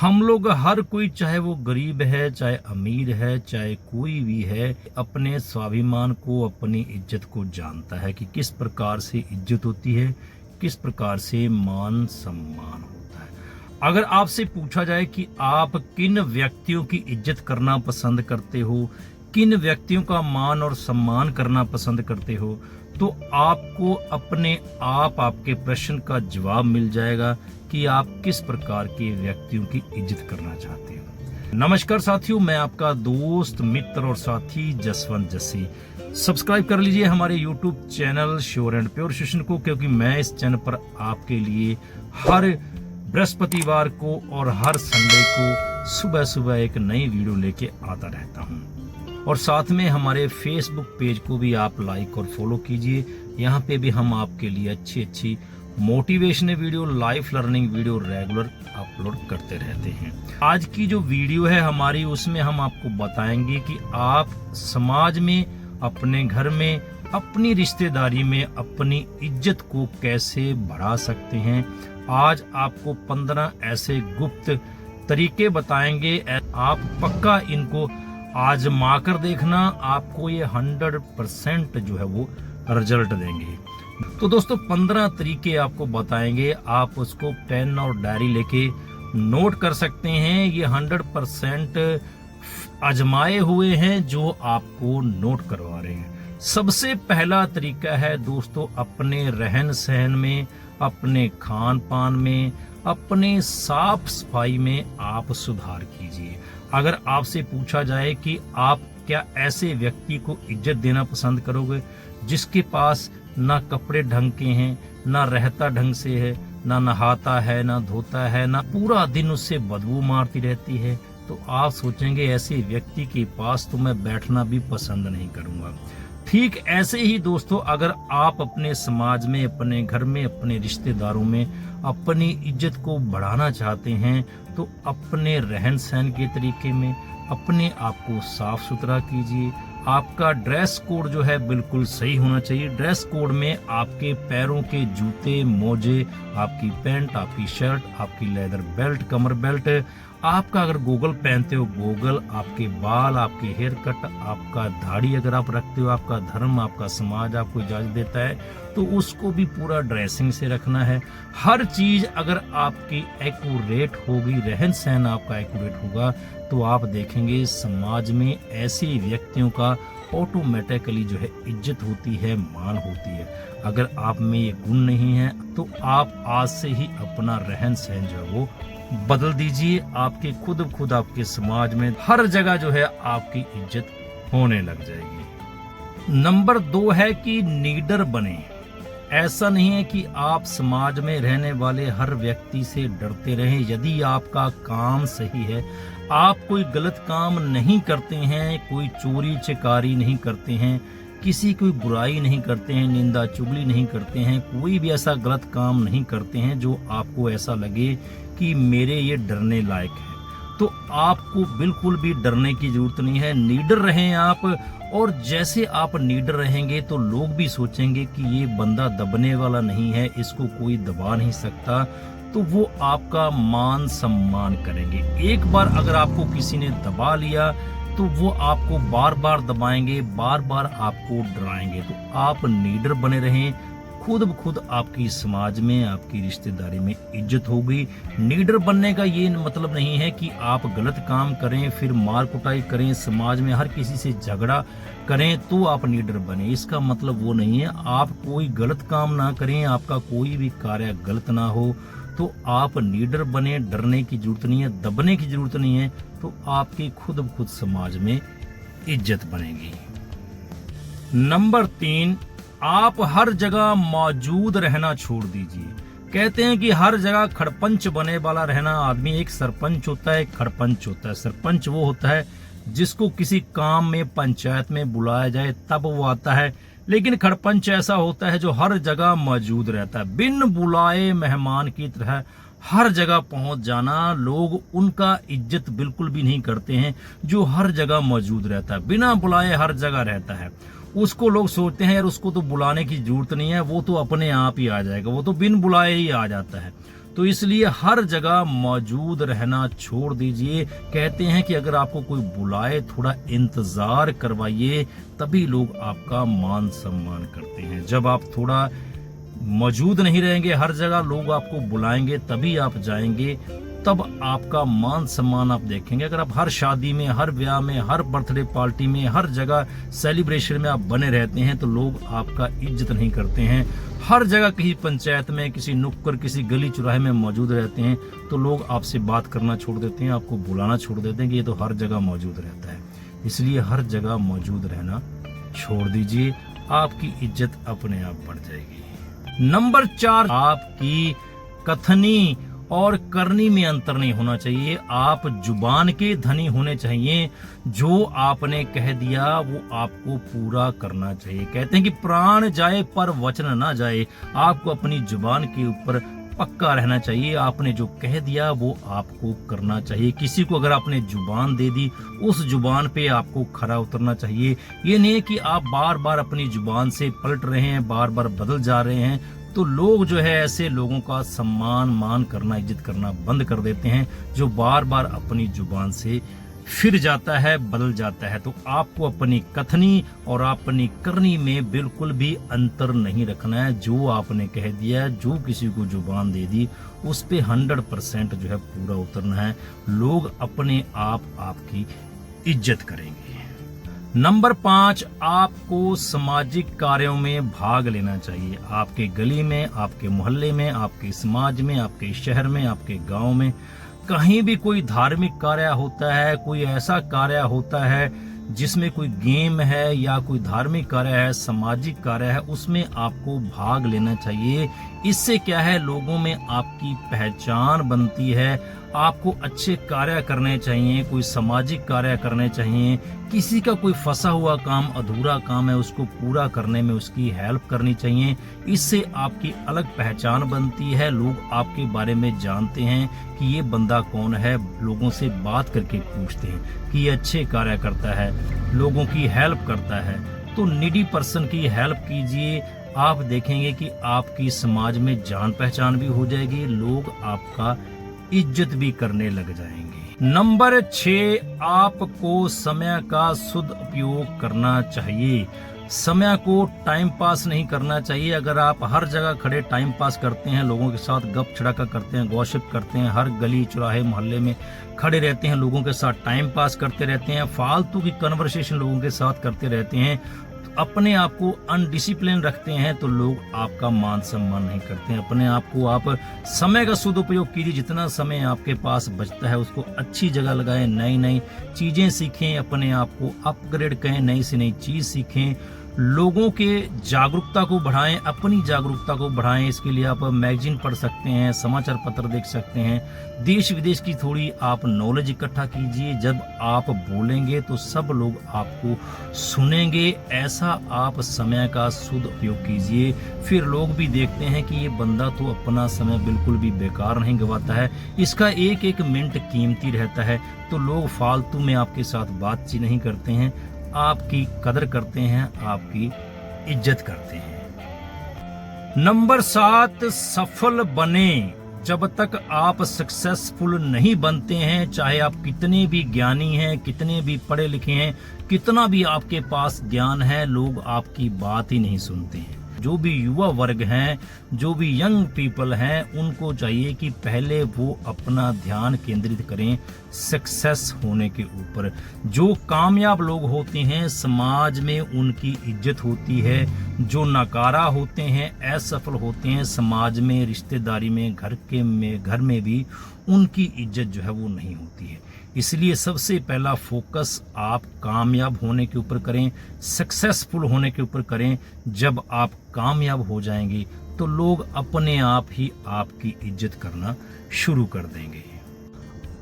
हम लोग हर कोई, चाहे वो गरीब है चाहे अमीर है चाहे कोई भी है, अपने स्वाभिमान को, अपनी इज्जत को जानता है कि किस प्रकार से इज्जत होती है, किस प्रकार से मान सम्मान होता है। अगर आपसे पूछा जाए कि आप किन व्यक्तियों की इज्जत करना पसंद करते हो, किन व्यक्तियों का मान और सम्मान करना पसंद करते हो, तो आपको अपने आप आपके प्रश्न का जवाब मिल जाएगा कि आप किस प्रकार के व्यक्तियों की इज्जत करना चाहते हो। नमस्कार साथियों, मैं आपका दोस्त, मित्र और साथी जसवंत जस्सी। सब्सक्राइब कर लीजिए हमारे YouTube channel sure and pure session को, क्योंकि मैं इस चैनल पर आपके लिए हर बृहस्पतिवार को और हर संडे को सुबह सुबह एक नई वीडियो लेके आता रहता हूँ। और साथ में हमारे फेसबुक पेज को भी आप लाइक और फॉलो कीजिए। यहाँ पे भी हम आपके लिए अच्छी अच्छी motivational video, life learning video regular upload करते रहते हैं। आज की जो वीडियो है हमारी, उसमें हम आपको बताएंगे कि आप समाज में, अपने घर में, अपनी रिश्तेदारी में अपनी इज्जत को कैसे बढ़ा सकते हैं। आज आपको 15 ऐसे गुप्त तरीके बताएंगे, आप पक्का इनको आजमा कर देखना, आपको ये 100% जो है वो रिजल्ट देंगे। तो दोस्तों 15 तरीके आपको बताएंगे, आप उसको पेन और डायरी लेके नोट कर सकते हैं। ये 100% आजमाए हुए हैं जो आपको नोट करवा रहे हैं। सबसे पहला तरीका है दोस्तों, अपने रहन सहन में, अपने खान पान में, अपने साफ सफाई में आप सुधार कीजिए। अगर आपसे पूछा जाए कि आप क्या ऐसे व्यक्ति को इज्जत देना पसंद करोगे जिसके पास ना कपड़े ढंग के हैं, ना रहता ढंग से है, ना नहाता है, ना धोता है, ना पूरा दिन उससे बदबू मारती रहती है, तो आप सोचेंगे ऐसे व्यक्ति के पास तो मैं बैठना भी पसंद नहीं करूंगा। ठीक ऐसे ही दोस्तों, अगर आप अपने समाज में, अपने घर में, अपने रिश्तेदारों में अपनी इज्जत को बढ़ाना चाहते हैं, तो अपने रहन सहन के तरीके में अपने आप को साफ सुथरा कीजिए। आपका ड्रेस कोड जो है बिल्कुल सही होना चाहिए। ड्रेस कोड में आपके पैरों के जूते, मोजे, आपकी पैंट, आपकी शर्ट, आपकी लेदर बेल्ट, कमर बेल्ट, आपका अगर गोगल पहनते हो गोगल, आपके बाल, आपके हेयर कट, आपका दाढ़ी अगर आप रखते हो, आपका धर्म, आपका समाज आपको इजाजत देता है, तो उसको भी पूरा ड्रेसिंग से रखना है। हर चीज अगर आपकी एक्यूरेट होगी, रहन सहन आपका एक्यूरेट होगा, तो आप देखेंगे समाज में ऐसे व्यक्तियों का ऑटोमेटिकली जो है इज्जत होती है, मान होती है। अगर आप में ये गुण नहीं है तो आप आज से ही अपना रहन सहन जो है वो बदल दीजिए। आपके खुद आपके समाज में हर जगह जो है आपकी इज्जत होने लग जाएगी। नंबर 2 है कि नीडर बने। ऐसा नहीं है कि आप समाज में रहने वाले हर व्यक्ति से डरते रहें। यदि आपका काम सही है, आप कोई गलत काम नहीं करते हैं, कोई चोरी चकारी नहीं करते हैं, किसी की बुराई नहीं करते हैं, निंदा चुगली नहीं करते हैं, कोई भी ऐसा गलत काम नहीं करते हैं जो आपको ऐसा लगे कि मेरे ये डरने लायक है, तो आपको बिल्कुल भी डरने की जरूरत नहीं है। नीडर रहें आप, और जैसे आप नीडर रहेंगे तो लोग भी सोचेंगे कि ये बंदा दबने वाला नहीं है, इसको कोई दबा नहीं सकता, तो वो आपका मान सम्मान करेंगे। एक बार अगर आपको किसी ने दबा लिया तो वो आपको बार बार दबाएंगे, बार बार आपको डराएंगे। तो आप नीडर बने रहें, खुद आपकी समाज में, आपकी रिश्तेदारी में इज्जत होगी। नीडर बनने का ये मतलब नहीं है कि आप गलत काम करें, फिर मार कुटाई करें, समाज में हर किसी से झगड़ा करें तो आप नीडर बने। इसका मतलब वो नहीं है। आप कोई गलत काम ना करें, आपका कोई भी कार्य गलत ना हो, तो आप नीडर बने। डरने की जरूरत नहीं है, दबने की जरूरत नहीं है, तो आपकी खुद समाज में इज्जत बनेगी। नंबर 3, आप हर जगह मौजूद रहना छोड़ दीजिए। कहते हैं कि हर जगह खड़पंच बने वाला रहना आदमी, एक सरपंच होता है, एक खड़पंच होता है। सरपंच वो होता है जिसको किसी काम में, पंचायत में बुलाया जाए तब वो आता है, लेकिन खड़पंच ऐसा होता है जो हर जगह मौजूद रहता है, बिन बुलाए मेहमान की तरह हर जगह पहुंच जाना। लोग उनका इज्जत बिल्कुल भी नहीं करते हैं जो हर जगह मौजूद रहता है, बिना बुलाए हर जगह रहता है। उसको लोग सोचते हैं यार उसको तो बुलाने की जरूरत नहीं है, वो तो अपने आप ही आ जाएगा, वो तो बिन बुलाए ही आ जाता है। तो इसलिए हर जगह मौजूद रहना छोड़ दीजिए। कहते हैं कि अगर आपको कोई बुलाए थोड़ा इंतजार करवाइए, तभी लोग आपका मान सम्मान करते हैं। जब आप थोड़ा मौजूद नहीं रहेंगे, हर जगह लोग आपको बुलाएंगे तभी आप जाएंगे, तब आपका मान सम्मान आप देखेंगे। अगर आप हर शादी में, हर ब्याह में, हर बर्थडे पार्टी में, हर जगह सेलिब्रेशन में आप बने रहते हैं तो लोग आपका इज्जत नहीं करते हैं। हर जगह किसी पंचायत में, किसी नुक्कड़, किसी गली चौराहे में मौजूद रहते हैं तो लोग आपसे बात करना छोड़ देते हैं, आपको बुलाना छोड़ देते हैं कि ये तो हर जगह मौजूद रहता है। इसलिए हर जगह मौजूद रहना छोड़ दीजिए, आपकी इज्जत अपने आप बढ़ जाएगी। नंबर 4, आपकी कथनी और करनी में अंतर नहीं होना चाहिए। आप जुबान के धनी होने चाहिए। जो आपने कह दिया वो आपको पूरा करना चाहिए। कहते हैं कि प्राण जाए पर वचन ना जाए। आपको अपनी जुबान के ऊपर पक्का रहना चाहिए। आपने जो कह दिया वो आपको करना चाहिए। किसी को अगर आपने जुबान दे दी, उस जुबान पे आपको खरा उतरना चाहिए। ये नहीं है कि आप बार बार अपनी जुबान से पलट रहे हैं, बार बार बदल जा रहे हैं, तो लोग जो है ऐसे लोगों का सम्मान मान करना, इज्जत करना बंद कर देते हैं, जो बार बार अपनी जुबान से फिर जाता है, बदल जाता है। तो आपको अपनी कथनी और अपनी करनी में बिल्कुल भी अंतर नहीं रखना है। जो आपने कह दिया, जो किसी को जुबान दे दी, उस पे 100% जो है पूरा उतरना है। लोग अपने आप आपकी इज्जत करेंगे। नंबर 5, आपको सामाजिक कार्यों में भाग लेना चाहिए। आपके गली में, आपके मोहल्ले में, आपके समाज में, आपके शहर में, आपके गांव में कहीं भी कोई धार्मिक कार्य होता है, कोई ऐसा कार्य होता है जिसमें कोई गेम है या कोई धार्मिक कार्य है, सामाजिक कार्य है, उसमें आपको भाग लेना चाहिए। इससे क्या है, लोगों में आपकी पहचान बनती है। आपको अच्छे कार्य करने चाहिए, कोई सामाजिक कार्य करने चाहिए। किसी का कोई फंसा हुआ काम, अधूरा काम है, उसको पूरा करने में उसकी हेल्प करनी चाहिए। इससे आपकी अलग पहचान बनती है। लोग आपके बारे में जानते हैं कि ये बंदा कौन है। लोगों से बात करके पूछते हैं कि ये अच्छे कार्य करता है, लोगों की हेल्प करता है। तो नीडी पर्सन की हेल्प कीजिए। आप देखेंगे कि आपकी समाज में जान पहचान भी हो जाएगी, लोग आपका इज्जत भी करने लग जाएंगे। नंबर 6, आपको समय का सदुपयोग करना चाहिए। समय को टाइम पास नहीं करना चाहिए। अगर आप हर जगह खड़े टाइम पास करते हैं, लोगों के साथ गप छड़ाका करते हैं, गॉसिप करते हैं, हर गली चौराहे मोहल्ले में खड़े रहते हैं, लोगों के साथ टाइम पास करते रहते हैं, फालतू की कन्वर्सेशन लोगों के साथ करते रहते हैं, अपने आप को अनडिसिप्लिन रखते हैं, तो लोग आपका मान सम्मान नहीं करते हैं। अपने आप को आप समय का सदुपयोग कीजिए। जितना समय आपके पास बचता है उसको अच्छी जगह लगाएं, नई नई चीजें सीखें, अपने आप को अपग्रेड करें, नई से नई चीज सीखें, लोगों के जागरूकता को बढ़ाएं, अपनी जागरूकता को बढ़ाएं। इसके लिए आप मैगजीन पढ़ सकते हैं, समाचार पत्र देख सकते हैं, देश विदेश की थोड़ी आप नॉलेज इकट्ठा कीजिए। जब आप बोलेंगे तो सब लोग आपको सुनेंगे। ऐसा आप समय का सदुपयोग कीजिए। फिर लोग भी देखते हैं कि ये बंदा तो अपना समय बिल्कुल भी बेकार नहीं गवाता है, इसका एक एक मिनट कीमती रहता है। तो लोग फालतू में आपके साथ बातचीत नहीं करते हैं, आपकी कदर करते हैं, आपकी इज्जत करते हैं। नंबर 7, सफल बने। जब तक आप सक्सेसफुल नहीं बनते हैं, चाहे आप कितने भी ज्ञानी हैं, कितने भी पढ़े लिखे हैं, कितना भी आपके पास ज्ञान है, लोग आपकी बात ही नहीं सुनते हैं। जो भी युवा वर्ग हैं, जो भी यंग पीपल हैं, उनको चाहिए कि पहले वो अपना ध्यान केंद्रित करें सक्सेस होने के ऊपर। जो कामयाब लोग होते हैं समाज में उनकी इज्जत होती है, जो नकारा होते हैं, असफल होते हैं समाज में, रिश्तेदारी में, घर में भी उनकी इज्जत जो है वो नहीं होती है। इसलिए सबसे पहला फोकस आप कामयाब होने के ऊपर करें, सक्सेसफुल होने के ऊपर करें। जब आप कामयाब हो जाएंगे तो लोग अपने आप ही आपकी इज्जत करना शुरू कर देंगे।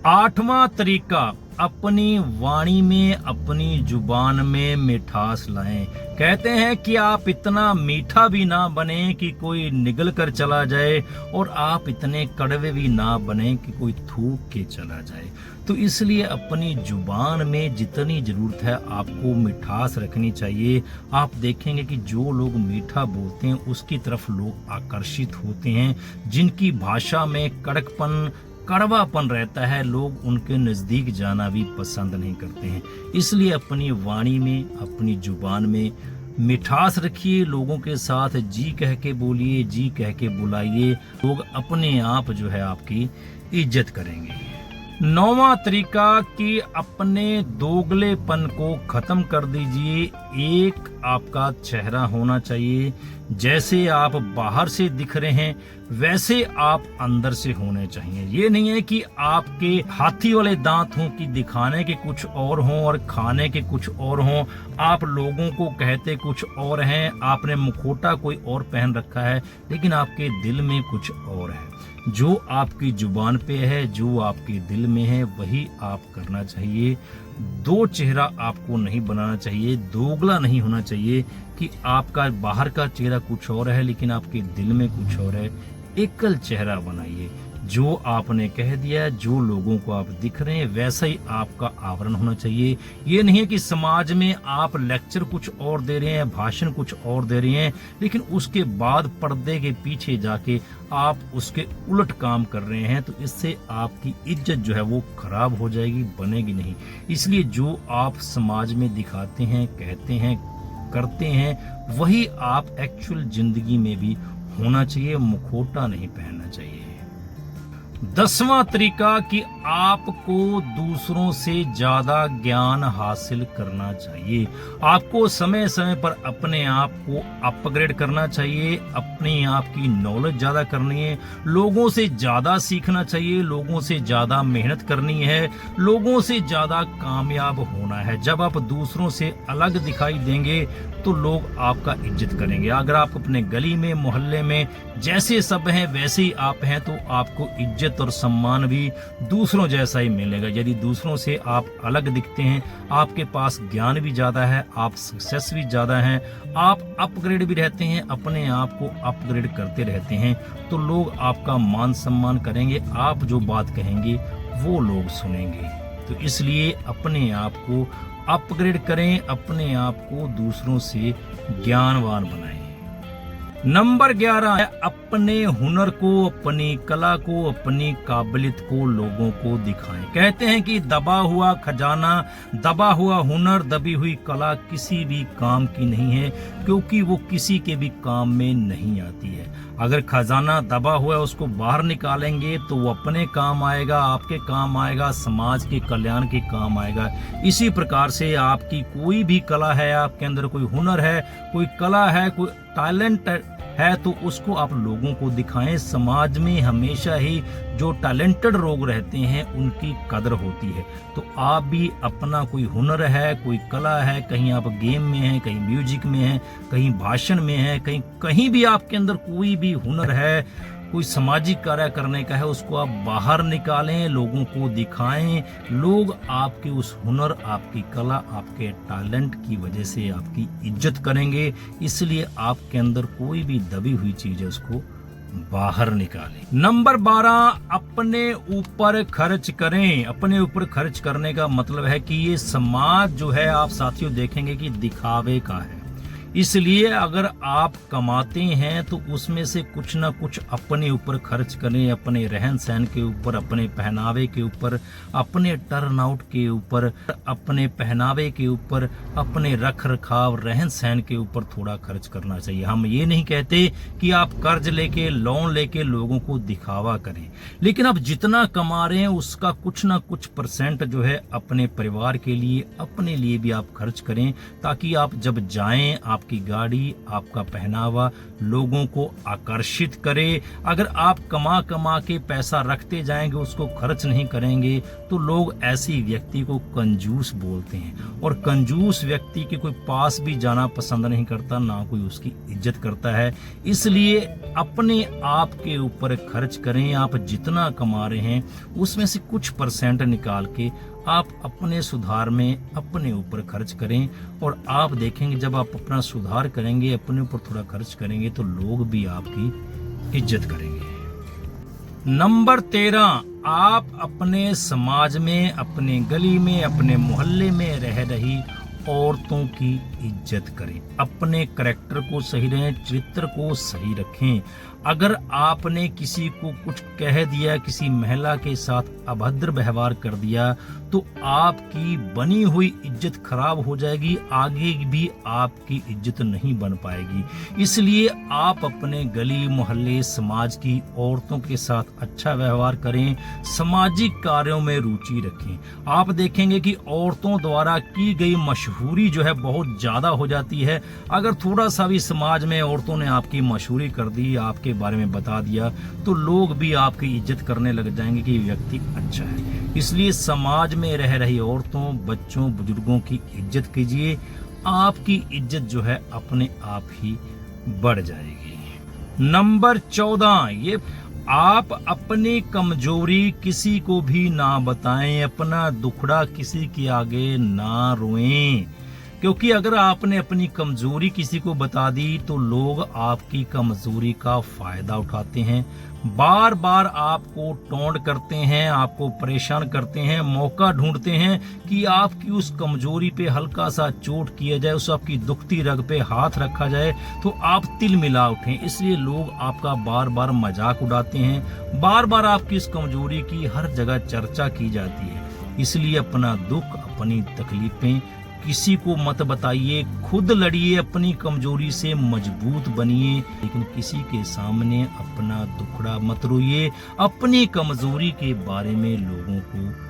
8वां तरीका, अपनी वाणी में, अपनी जुबान में मिठास लाएं। कहते हैं कि आप इतना मीठा भी ना बने कि कोई निगल कर चला जाए, और आप इतने कड़वे भी ना बने कि कोई थूक के चला जाए। तो इसलिए अपनी जुबान में जितनी जरूरत है आपको मिठास रखनी चाहिए। आप देखेंगे कि जो लोग मीठा बोलते हैं उसकी तरफ लोग आकर्षित होते हैं। जिनकी भाषा में कड़कपन, कड़वापन रहता है, लोग उनके नजदीक जाना भी पसंद नहीं करते हैं। इसलिए अपनी वाणी में, अपनी जुबान में मिठास रखिए। लोगों के साथ जी कह के बोलिए, जी कह के बुलाइए। लोग अपने आप जो है आपकी इज्जत करेंगे। 9वां तरीका कि अपने दोगलेपन को खत्म कर दीजिए। एक आपका चेहरा होना चाहिए। जैसे आप बाहर से दिख रहे हैं वैसे आप अंदर से होने चाहिए। ये नहीं है कि आपके हाथी वाले दांत हों कि दिखाने के कुछ और हों और खाने के कुछ और हों। आप लोगों को कहते कुछ और हैं, आपने मुखौटा कोई और पहन रखा है, लेकिन आपके दिल में कुछ और है। जो आपकी जुबान पे है, जो आपके दिल में है, वही आप करना चाहिए। दो चेहरा आपको नहीं बनाना चाहिए, दोगला नहीं होना चाहिए कि आपका बाहर का चेहरा कुछ और है लेकिन आपके दिल में कुछ और है। एकल चेहरा बनाइए। जो आपने कह दिया, जो लोगों को आप दिख रहे हैं वैसा ही आपका आवरण होना चाहिए। ये नहीं है कि समाज में आप लेक्चर कुछ और दे रहे हैं, भाषण कुछ और दे रहे हैं, लेकिन उसके बाद पर्दे के पीछे जाके आप उसके उलट काम कर रहे हैं। तो इससे आपकी इज्जत जो है वो खराब हो जाएगी, बनेगी नहीं। इसलिए जो आप समाज में दिखाते हैं, कहते हैं, करते हैं, वही आप एक्चुअल जिंदगी में भी होना चाहिए। मुखौटा नहीं पहनना चाहिए। 10वां तरीका कि आपको दूसरों से ज्यादा ज्ञान हासिल करना चाहिए। आपको समय समय पर अपने आप को अपग्रेड करना चाहिए। अपने आप की नॉलेज ज्यादा करनी है। लोगों से ज्यादा सीखना चाहिए। लोगों से ज्यादा मेहनत करनी है। लोगों से ज्यादा कामयाब होना है। जब आप दूसरों से अलग दिखाई देंगे तो लोग आपका इज्जत करेंगे। अगर आप अपने गली में, मोहल्ले में जैसे सब हैं वैसे ही आप हैं तो आपको इज्जत और सम्मान भी दूसरों जैसा ही मिलेगा। यदि दूसरों से आप अलग दिखते हैं, आपके पास ज्ञान भी ज्यादा है, आप सक्सेस भी ज्यादा हैं, आप अपग्रेड भी रहते हैं, अपने आप को अपग्रेड करते रहते हैं, तो लोग आपका मान सम्मान करेंगे। आप जो बात कहेंगे वो लोग सुनेंगे। तो इसलिए अपने आप को अपग्रेड करें, अपने आप को दूसरों से ज्ञानवान बनाएं। नंबर 11 है अपने हुनर को, अपनी कला को, अपनी काबिलियत को लोगों को दिखाएं। कहते हैं कि दबा हुआ खजाना, दबा हुआ हुनर, दबी हुई कला किसी भी काम की नहीं है, क्योंकि वो किसी के भी काम में नहीं आती है। अगर खजाना दबा हुआ है उसको बाहर निकालेंगे तो वो अपने काम आएगा, आपके काम आएगा, समाज के कल्याण के काम आएगा। इसी प्रकार से आपकी कोई भी कला है, आपके अंदर कोई हुनर है, कोई कला है, कोई टैलेंट है, तो उसको आप लोगों को दिखाएं। समाज में हमेशा ही जो टैलेंटेड लोग रहते हैं उनकी कदर होती है। तो आप भी अपना कोई हुनर है, कोई कला है, कहीं आप गेम में हैं, कहीं म्यूजिक में हैं, कहीं भाषण में हैं, कहीं भी आपके अंदर कोई भी हुनर है, कोई सामाजिक कार्य करने का है, उसको आप बाहर निकालें, लोगों को दिखाएं। लोग आपके उस हुनर, आपकी कला, आपके टैलेंट की वजह से आपकी इज्जत करेंगे। इसलिए आपके अंदर कोई भी दबी हुई चीज है उसको बाहर निकालें। नंबर 12 अपने ऊपर खर्च करें। अपने ऊपर खर्च करने का मतलब है कि ये समाज जो है, आप साथियों देखेंगे कि दिखावे का है। इसलिए अगर आप कमाते हैं तो उसमें से कुछ ना कुछ अपने ऊपर खर्च करें। अपने रहन सहन के ऊपर, अपने पहनावे के ऊपर, अपने टर्न आउट के ऊपर, अपने पहनावे के ऊपर, अपने रख रखाव, रहन सहन के ऊपर थोड़ा खर्च करना चाहिए। हम ये नहीं कहते कि आप कर्ज लेके, लोन लेके लोगों को दिखावा करें, लेकिन आप जितना कमा रहे हैं उसका कुछ ना कुछ परसेंट जो है अपने परिवार के लिए, अपने लिए भी आप खर्च करें, ताकि आप जब जाएं, आपकी गाड़ी, आपका पहनावा लोगों को आकर्षित करे। अगर आप कमा कमा के पैसा रखते जाएंगे, उसको खर्च नहीं करेंगे, तो लोग ऐसी व्यक्ति को कंजूस बोलते हैं, और कंजूस व्यक्ति के कोई पास भी जाना पसंद नहीं करता, ना कोई उसकी इज्जत करता है। इसलिए अपने आप के ऊपर खर्च करें। आप जितना कमा रहे हैं उसमें से कुछ परसेंट निकाल के आप अपने सुधार में अपने ऊपर खर्च करें, और आप देखेंगे जब आप अपना सुधार करेंगे, अपने ऊपर थोड़ा खर्च करेंगे, तो लोग भी आपकी इज्जत करेंगे। नंबर 13, आप अपने समाज में, अपने गली में, अपने मोहल्ले में रह रही औरतों की इज्जत करें। अपने करैक्टर को सही रखें, चरित्र को सही रखें। अगर आपने किसी को कुछ कह दिया, किसी महिला के साथ अभद्र व्यवहार कर दिया, तो आपकी बनी हुई इज्जत खराब हो जाएगी, आगे भी आपकी इज्जत नहीं बन पाएगी। इसलिए आप अपने गली मोहल्ले समाज की औरतों के साथ अच्छा व्यवहार करें, सामाजिक कार्यों में रुचि रखें। आप देखेंगे कि औरतों द्वारा की गई मशहूरी जो है बहुत ज्यादा हो जाती है। अगर थोड़ा सा भी समाज में औरतों ने आपकी मशहूरी कर दी, आपके बारे में बता दिया, तो लोग भी आपकी इज्जत करने लग जाएंगे कि ये व्यक्ति अच्छा है। इसलिए समाज में रह रही औरतों, बच्चों, बुजुर्गों की इज्जत कीजिए। आपकी इज्जत जो है अपने आप ही बढ़ जाएगी। नंबर 14, ये आप अपनी कमजोरी किसी को भी ना बताएं, अपना दुखड़ा किसी के आगे ना रोएं, क्योंकि अगर आपने अपनी कमजोरी किसी को बता दी तो लोग आपकी कमजोरी का फायदा उठाते हैं, बार बार आपको टोंट करते हैं, आपको परेशान करते हैं, मौका ढूंढते हैं कि आपकी उस कमजोरी पे हल्का सा चोट किया जाए, उस आपकी दुखती रग पे हाथ रखा जाए तो आप तिल मिला उठें। इसलिए लोग आपका बार बार मजाक उड़ाते हैं, बार बार आपकी इस कमजोरी की हर जगह चर्चा की जाती है। इसलिए अपना दुख, अपनी तकलीफें किसी को मत बताइए, खुद लड़िए, अपनी कमजोरी से मजबूत बनिए, लेकिन किसी के सामने अपना दुखड़ा मत रोइए, अपनी कमजोरी के बारे में लोगों को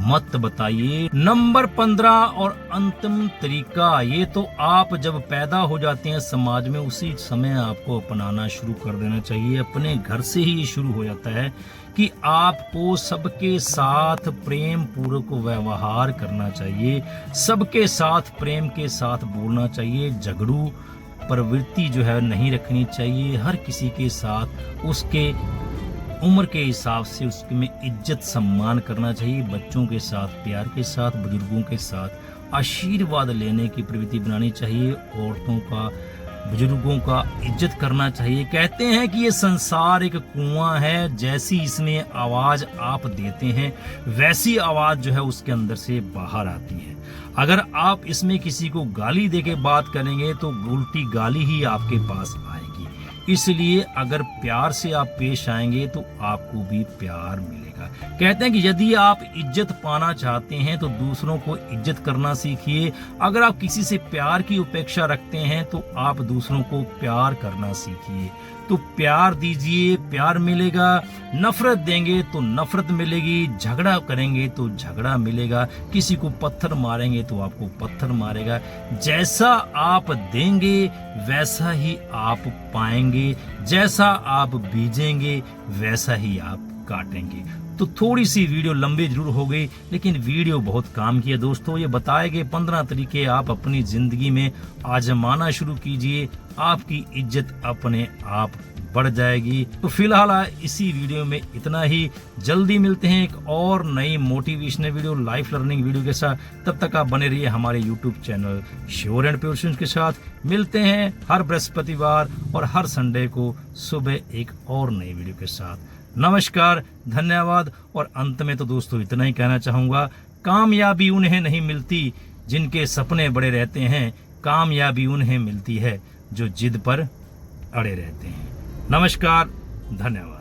मत बताइए। नंबर 15 और अंतिम तरीका, ये तो आप जब पैदा हो जाते हैं समाज में उसी समय आपको अपनाना शुरू कर देना चाहिए। अपने घर से ही शुरू हो जाता है कि आपको सबके साथ प्रेम पूर्वक व्यवहार करना चाहिए, सबके साथ प्रेम के साथ बोलना चाहिए, झगड़ू प्रवृत्ति जो है नहीं रखनी चाहिए। हर किसी के साथ उसके उम्र के हिसाब से उसके में इज्जत सम्मान करना चाहिए। बच्चों के साथ प्यार के साथ, बुजुर्गों के साथ आशीर्वाद लेने की प्रवृत्ति बनानी चाहिए। औरतों का, बुजुर्गों का इज्जत करना चाहिए। कहते हैं कि ये संसार एक कुआं है, जैसी इसमें आवाज आप देते हैं वैसी आवाज जो है उसके अंदर से बाहर आती है। अगर आप इसमें किसी को गाली देके बात करेंगे तो उल्टी गाली ही आपके पास आएगी। इसलिए अगर प्यार से आप पेश आएंगे तो आपको भी प्यार मिलेगा। कहते हैं कि यदि आप इज्जत पाना चाहते हैं तो दूसरों को इज्जत करना सीखिए। अगर आप किसी से प्यार की उपेक्षा रखते हैं तो आप दूसरों को प्यार करना सीखिए। तो प्यार दीजिए, प्यार मिलेगा। नफरत देंगे तो नफरत मिलेगी, झगड़ा करेंगे तो झगड़ा मिलेगा, किसी को पत्थर मारेंगे तो आपको पत्थर मारेगा। जैसा आप देंगे वैसा ही आप पाएंगे, जैसा आप बीजेंगे वैसा ही आप काटेंगे। तो थोड़ी सी वीडियो लंबी जरूर हो गई, लेकिन वीडियो बहुत काम की है दोस्तों। ये बताए गए 15 तरीके आप अपनी जिंदगी में आजमाना शुरू कीजिए, आपकी इज्जत अपने आप बढ़ जाएगी। तो फिलहाल इसी वीडियो में इतना ही। जल्दी मिलते हैं एक और नई motivational video, life learning video के साथ। तब तक आप बने रहिए हमारे YouTube channel sure and pure के साथ। मिलते हैं हर बृहस्पतिवार और हर संडे को सुबह एक और नई वीडियो के साथ। नमस्कार, धन्यवाद। और अंत में तो दोस्तों इतना ही कहना चाहूंगा, कामयाबी उन्हें नहीं मिलती जिनके सपने बड़े रहते हैं, कामयाबी उन्हें मिलती है जो जिद पर अड़े रहते हैं। नमस्कार, धन्यवाद।